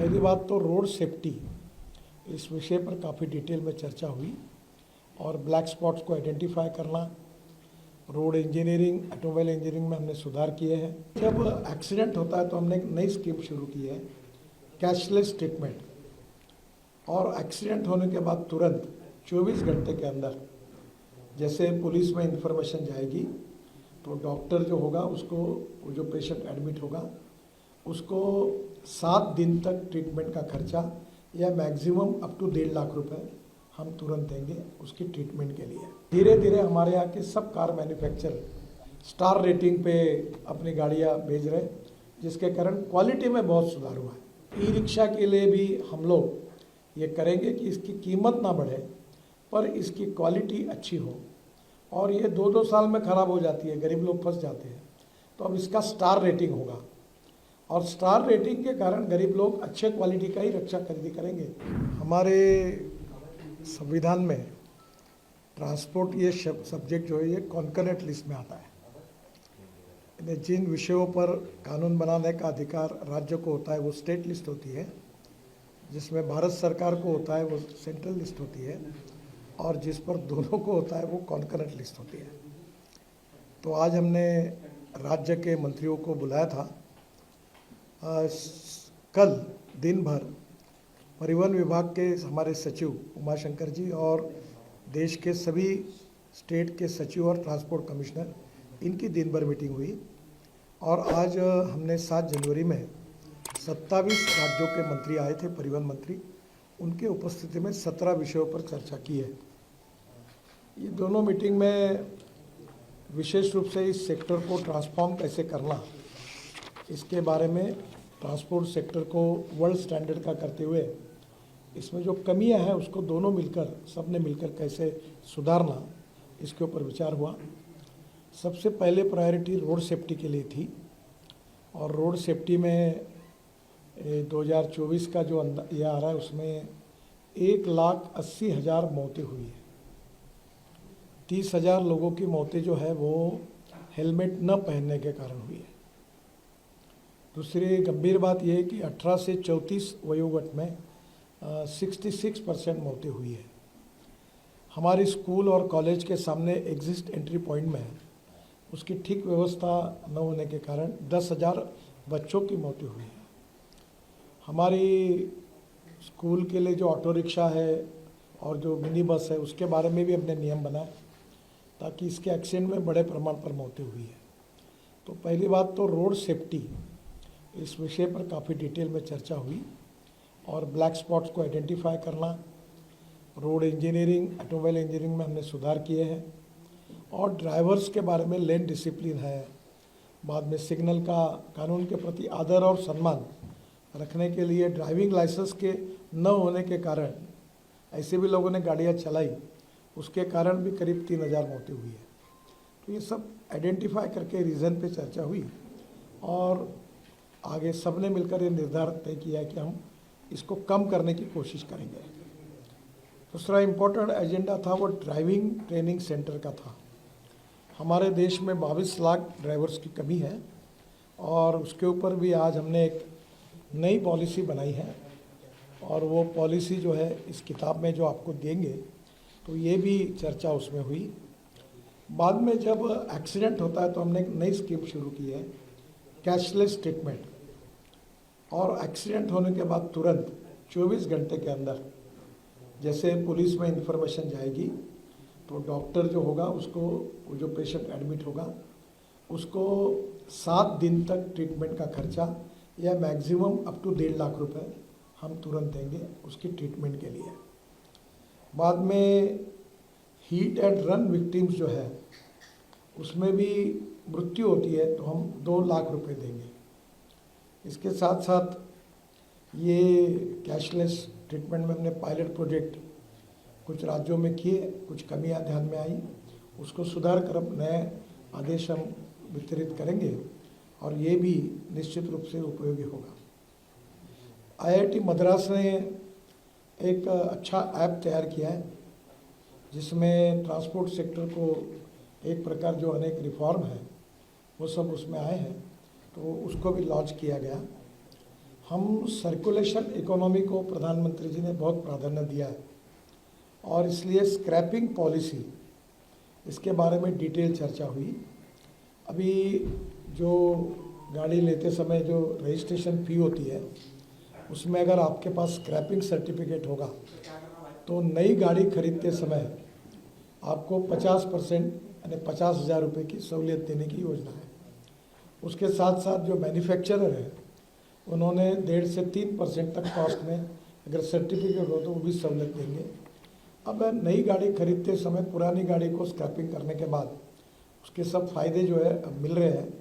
पहली बात तो रोड सेफ्टी, इस विषय पर काफ़ी डिटेल में चर्चा हुई और ब्लैक स्पॉट्स को आइडेंटिफाई करना, रोड इंजीनियरिंग, ऑटोमोबाइल इंजीनियरिंग में हमने सुधार किए हैं। जब एक्सीडेंट होता है तो हमने एक नई स्कीम शुरू की है, कैशलेस ट्रीटमेंट। और एक्सीडेंट होने के बाद तुरंत 24 घंटे के अंदर जैसे पुलिस में इंफॉर्मेशन जाएगी तो डॉक्टर जो होगा उसको, वो जो पेशेंट एडमिट होगा उसको 7 दिन तक ट्रीटमेंट का खर्चा या मैक्सिमम अप टू 1.5 लाख रुपए हम तुरंत देंगे उसकी ट्रीटमेंट के लिए। धीरे धीरे हमारे यहाँ के सब कार मैन्युफैक्चरर स्टार रेटिंग पे अपनी गाड़ियाँ भेज रहे, जिसके कारण क्वालिटी में बहुत सुधार हुआ है। ई रिक्शा के लिए भी हम लोग ये करेंगे कि इसकी कीमत ना बढ़े पर इसकी क्वालिटी अच्छी हो, और ये 2-2 साल में ख़राब हो जाती है, गरीब लोग फंस जाते हैं। तो अब इसका स्टार रेटिंग होगा और स्टार रेटिंग के कारण गरीब लोग अच्छे क्वालिटी का ही रिक्शा खरीदी करेंगे। हमारे संविधान में ट्रांसपोर्ट ये सब्जेक्ट जो है ये कॉन्करेंट लिस्ट में आता है। जिन विषयों पर कानून बनाने का अधिकार राज्य को होता है वो स्टेट लिस्ट होती है, जिसमें भारत सरकार को होता है वो सेंट्रल लिस्ट होती है, और जिस पर दोनों को होता है वो कॉन्करेंट लिस्ट होती है। तो आज हमने राज्य के मंत्रियों को बुलाया था। कल दिन भर परिवहन विभाग के हमारे सचिव उमाशंकर जी और देश के सभी स्टेट के सचिव और ट्रांसपोर्ट कमिश्नर, इनकी दिन भर मीटिंग हुई। और आज हमने 7 जनवरी में 27 राज्यों के मंत्री आए थे, परिवहन मंत्री, उनके उपस्थिति में 17 विषयों पर चर्चा की है। ये दोनों मीटिंग में विशेष रूप से इस सेक्टर को ट्रांसफॉर्म कैसे करना, इसके बारे में ट्रांसपोर्ट सेक्टर को वर्ल्ड स्टैंडर्ड का करते हुए इसमें जो कमियां हैं उसको दोनों मिलकर, सबने मिलकर कैसे सुधारना, इसके ऊपर विचार हुआ। सबसे पहले प्रायोरिटी रोड सेफ्टी के लिए थी, और रोड सेफ्टी में 2024 का जो ये आ रहा है उसमें 1,80,000 मौतें हुई है। 30,000 लोगों की मौतें जो है वो हेलमेट न पहनने के कारण हुई है। दूसरी गंभीर बात यह है कि 18 से 34 वयोवर्ग में 66% मौतें हुई है। हमारे स्कूल और कॉलेज के सामने एग्जिट एंट्री पॉइंट में उसकी ठीक व्यवस्था न होने के कारण 10,000 बच्चों की मौतें हुई है। हमारी स्कूल के लिए जो ऑटो रिक्शा है और जो मिनी बस है उसके बारे में भी हमने नियम बनाए ताकि इसके एक्सीडेंट में बड़े प्रमाण पर मौतें हुई है। तो पहली बात तो रोड सेफ्टी, इस विषय पर काफ़ी डिटेल में चर्चा हुई और ब्लैक स्पॉट्स को आइडेंटिफाई करना, रोड इंजीनियरिंग, ऑटोमोबाइल इंजीनियरिंग में हमने सुधार किए हैं, और ड्राइवर्स के बारे में लेन डिसिप्लिन है। बाद में सिग्नल का कानून के प्रति आदर और सम्मान रखने के लिए ड्राइविंग लाइसेंस के न होने के कारण ऐसे भी लोगों ने गाड़ियाँ चलाई, उसके कारण भी करीब 3,000 मौतें हुई है। तो ये सब आइडेंटिफाई करके रीज़न पे चर्चा हुई और आगे सब ने मिलकर ये निर्धार तय किया है कि हम इसको कम करने की कोशिश करेंगे। दूसरा इम्पोर्टेंट एजेंडा था वो ड्राइविंग ट्रेनिंग सेंटर का था। हमारे देश में 22 लाख ड्राइवर्स की कमी है और उसके ऊपर भी आज हमने एक नई पॉलिसी बनाई है, और वो पॉलिसी जो है इस किताब में जो आपको देंगे तो ये भी चर्चा उसमें हुई। बाद में जब एक्सीडेंट होता है तो हमने एक नई स्कीम शुरू की है, कैशलेस ट्रीटमेंट। और एक्सीडेंट होने के बाद तुरंत 24 घंटे के अंदर जैसे पुलिस में इंफॉर्मेशन जाएगी तो डॉक्टर जो होगा उसको, वो जो पेशेंट एडमिट होगा उसको 7 दिन तक ट्रीटमेंट का खर्चा या मैक्सिमम अप टू 1.5 लाख रुपए हम तुरंत देंगे उसकी ट्रीटमेंट के लिए। बाद में हीट एंड रन विक्टिम्स जो है उसमें भी मृत्यु होती है तो हम 2 लाख रुपए देंगे। इसके साथ साथ ये कैशलेस ट्रीटमेंट में हमने पायलट प्रोजेक्ट कुछ राज्यों में किए, कुछ कमियां ध्यान में आई, उसको सुधार कर अब नए आदेश हम वितरित करेंगे और ये भी निश्चित रूप से उपयोगी होगा। IIT मद्रास ने एक अच्छा ऐप तैयार किया है जिसमें ट्रांसपोर्ट सेक्टर को एक प्रकार जो अनेक रिफॉर्म है वो सब उसमें आए हैं, तो उसको भी लॉन्च किया गया। हम सर्कुलेशन इकोनॉमी को प्रधानमंत्री जी ने बहुत प्राधान्य दिया है और इसलिए स्क्रैपिंग पॉलिसी इसके बारे में डिटेल चर्चा हुई। अभी जो गाड़ी लेते समय जो रजिस्ट्रेशन फ़ी होती है उसमें अगर आपके पास स्क्रैपिंग सर्टिफिकेट होगा तो नई गाड़ी खरीदते समय आपको 50% यानी 50,000 रुपये की सहूलियत देने की योजना है। उसके साथ साथ जो मैन्युफैक्चरर है उन्होंने 1.5 से 3% तक कॉस्ट में अगर सर्टिफिकेट हो तो वो भी सहूलियत देंगे। अब नई गाड़ी खरीदते समय पुरानी गाड़ी को स्क्रैपिंग करने के बाद उसके सब फायदे जो है अब मिल रहे हैं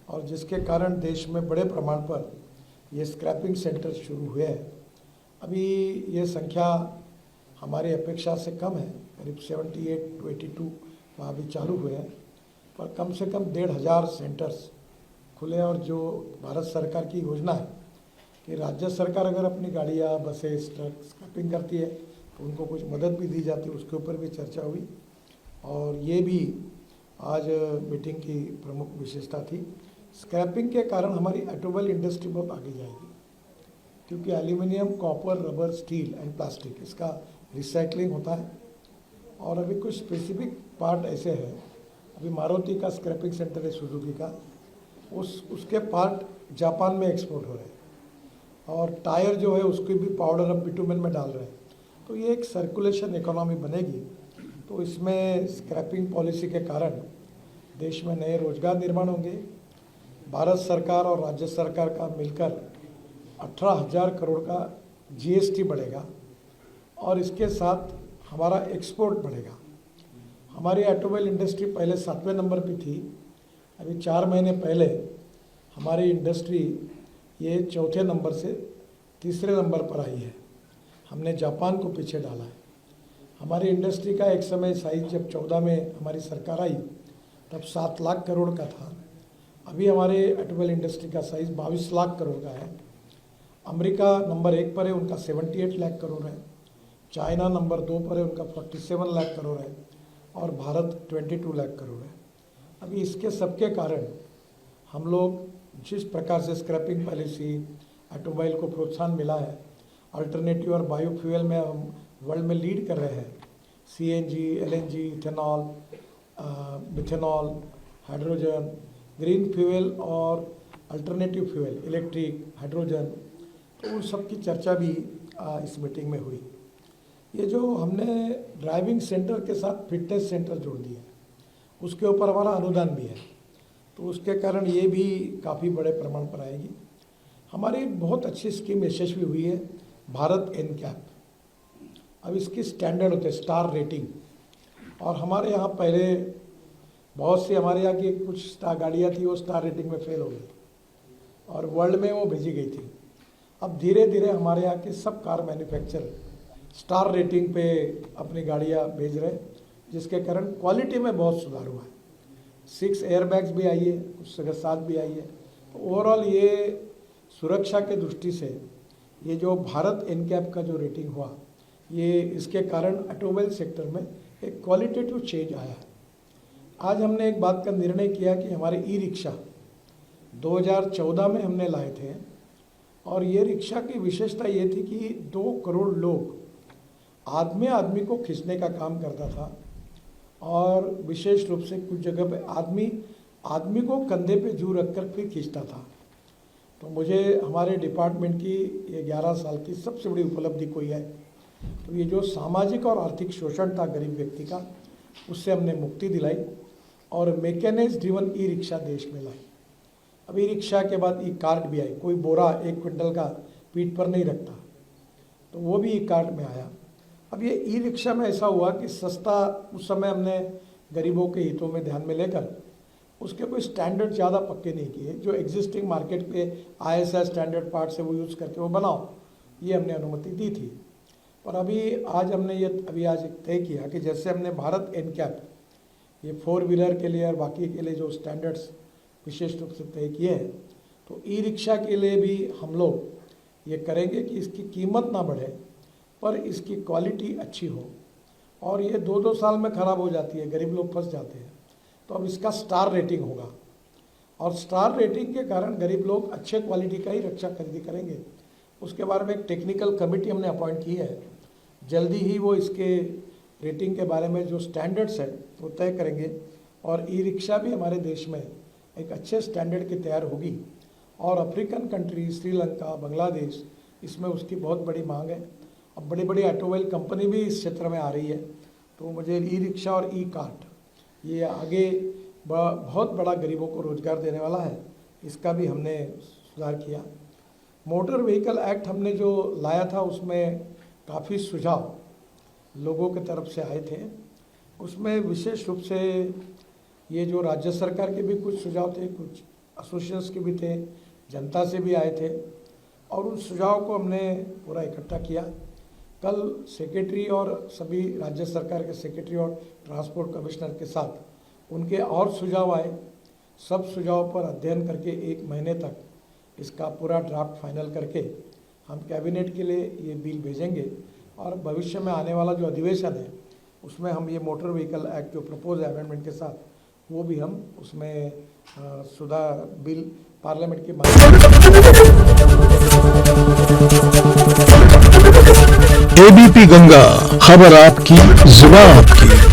और जिसके कारण देश में बड़े प्रमाण पर ये स्क्रैपिंग सेंटर शुरू हुए हैं। अभी ये संख्या हमारी अपेक्षा से कम है, करीब 78 to 82 वहाँ भी चालू हुए हैं, पर कम से कम 1,500 सेंटर्स खुले। और जो भारत सरकार की योजना है कि राज्य सरकार अगर अपनी गाड़ियाँ बसेस ट्रक स्क्रैपिंग करती है तो उनको कुछ मदद भी दी जाती है, उसके ऊपर भी चर्चा हुई। और ये भी आज मीटिंग की प्रमुख विशेषता थी। स्क्रैपिंग के कारण हमारी ऑटोमोबाइल इंडस्ट्री बहुत आगे जाएगी, क्योंकि aluminium, copper, rubber, steel and plastic इसका रिसाइकलिंग होता है। और अभी कुछ स्पेसिफिक पार्ट ऐसे हैं, अभी मारुति का स्क्रैपिंग सेंटर है सुजुकी का, उसके पार्ट जापान में एक्सपोर्ट हो रहे हैं और टायर जो है उसकी भी पाउडर अब बिटुमेन में डाल रहे हैं। तो ये एक सर्कुलेशन इकोनॉमी बनेगी। तो इसमें स्क्रैपिंग पॉलिसी के कारण देश में नए रोजगार निर्माण होंगे। भारत सरकार और राज्य सरकार का मिलकर 18,000 करोड़ का जीएसटी बढ़ेगा और इसके साथ हमारा एक्सपोर्ट बढ़ेगा। हमारी ऑटोमोबाइल इंडस्ट्री पहले 7वें नंबर पे थी, अभी 4 महीने पहले हमारी इंडस्ट्री ये 4थे नंबर से 3रे नंबर पर आई है। हमने जापान को पीछे डाला है। हमारी इंडस्ट्री का एक समय साइज जब 14 में हमारी सरकार आई तब 7 लाख करोड़ का था। अभी हमारे ऑटोमोबाइल इंडस्ट्री का साइज 22 लाख करोड़ का है। अमेरिका नंबर 1 पर है, उनका 78 लाख करोड़ है। चाइना नंबर 2 पर है, उनका 47 लाख करोड़ है और भारत 22 लाख करोड़ है। अभी इसके सबके कारण हम लोग जिस प्रकार से स्क्रैपिंग पॉलिसी ऑटोमोबाइल को प्रोत्साहन मिला है, अल्टरनेटिव और बायोफ्यूल में हम वर्ल्ड में लीड कर रहे हैं। CNG, LNG, ethanol, methanol, hydrogen, green fuel और अल्टरनेटिव फ्यूल, इलेक्ट्रिक, हाइड्रोजन, तो उन सब की चर्चा भी इस मीटिंग में हुई। ये जो हमने ड्राइविंग सेंटर के साथ फिटनेस सेंटर जोड़ दिए, उसके ऊपर हमारा अनुदान भी है, तो उसके कारण ये भी काफ़ी बड़े प्रमाण पर आएगी। हमारी बहुत अच्छी स्कीम यशस्वी हुई है, भारत एनकैप। अब इसकी स्टैंडर्ड होते हैं स्टार रेटिंग, और हमारे यहाँ पहले बहुत सी हमारे यहाँ की कुछ गाड़ियाँ थी वो स्टार रेटिंग में फेल हो गई और वर्ल्ड में वो भेजी गई थी। अब धीरे धीरे हमारे यहाँ के सब कार मैन्युफैक्चरर स्टार रेटिंग पे अपनी गाड़ियाँ भेज रहे, जिसके कारण क्वालिटी में बहुत सुधार हुआ है। 6 एयरबैग्स भी आई है, कुछ जगह 7 भी आई है। तो ओवरऑल ये सुरक्षा के दृष्टि से ये जो भारत एनकैप का जो रेटिंग हुआ, ये इसके कारण ऑटोमोबाइल सेक्टर में एक क्वालिटेटिव चेंज आया है। आज हमने एक बात का निर्णय किया कि हमारे ई रिक्शा 2014 में हमने लाए थे और ये रिक्शा की विशेषता ये थी कि 2 करोड़ लोग आदमी को खींचने का काम करता था और विशेष रूप से कुछ जगह पे आदमी को कंधे पे जू रखकर फिर खींचता था। तो मुझे हमारे डिपार्टमेंट की ये 11 साल की सबसे बड़ी उपलब्धि कोई है, तो ये जो सामाजिक और आर्थिक शोषण था गरीब व्यक्ति का, उससे हमने मुक्ति दिलाई और मैकेनाइज्ड ड्रिवन ई रिक्शा देश में लाई। अब ई रिक्शा के बाद ई कार्ट भी आई, कोई बोरा 1 क्विंटल का पीठ पर नहीं रखता, तो वो भी ई कार्ट में आया। अब ये ई रिक्शा में ऐसा हुआ कि सस्ता, उस समय हमने गरीबों के हितों में ध्यान में लेकर उसके कोई स्टैंडर्ड ज़्यादा पक्के नहीं किए, जो एग्जिस्टिंग मार्केट पे ISI स्टैंडर्ड पार्ट से वो यूज़ करके वो बनाओ, ये हमने अनुमति दी थी। पर अभी आज हमने आज तय किया कि जैसे हमने भारत एनकैप ये 4 व्हीलर के लिए और बाकी के लिए जो स्टैंडर्ड्स विशेष रूप से तय किए हैं, तो ई रिक्शा के लिए भी हम लोग ये करेंगे कि इसकी कीमत ना बढ़े पर इसकी क्वालिटी अच्छी हो। और ये 2-2 साल में ख़राब हो जाती है, गरीब लोग फंस जाते हैं। तो अब इसका स्टार रेटिंग होगा और स्टार रेटिंग के कारण गरीब लोग अच्छे क्वालिटी का ही रिक्शा खरीदी करेंगे। उसके बारे में एक टेक्निकल कमेटी हमने अपॉइंट की है, जल्दी ही वो इसके रेटिंग के बारे में जो स्टैंडर्ड्स है वो तय करेंगे और ई रिक्शा भी हमारे देश में एक अच्छे स्टैंडर्ड की तैयार होगी। और अफ्रीकन कंट्री, श्रीलंका, बांग्लादेश, इसमें उसकी बहुत बड़ी मांग है। अब बड़ी बड़ी ऑटोमोबाइल कंपनी भी इस क्षेत्र में आ रही है, तो मुझे ई रिक्शा और ई कार्ट ये आगे बहुत बड़ा गरीबों को रोजगार देने वाला है, इसका भी हमने सुधार किया। मोटर व्हीकल एक्ट हमने जो लाया था उसमें काफ़ी सुझाव लोगों की तरफ से आए थे। उसमें विशेष रूप से ये जो राज्य सरकार के भी कुछ सुझाव थे, कुछ एसोसिएशंस के भी थे, जनता से भी आए थे और उन सुझाव को हमने पूरा इकट्ठा किया। कल सेक्रेटरी और सभी राज्य सरकार के सेक्रेटरी और ट्रांसपोर्ट कमिश्नर के साथ उनके और सुझाव आए। सब सुझाव पर अध्ययन करके 1 महीने तक इसका पूरा ड्राफ्ट फाइनल करके हम कैबिनेट के लिए ये बिल भेजेंगे और भविष्य में आने वाला जो अधिवेशन है उसमें हम ये मोटर व्हीकल एक्ट जो प्रपोज है अमेंडमेंट के साथ वो भी हम उसमें सुधार बिल पार्लियामेंट के एबीपी गंगा, खबर आपकी, जुबान आपकी।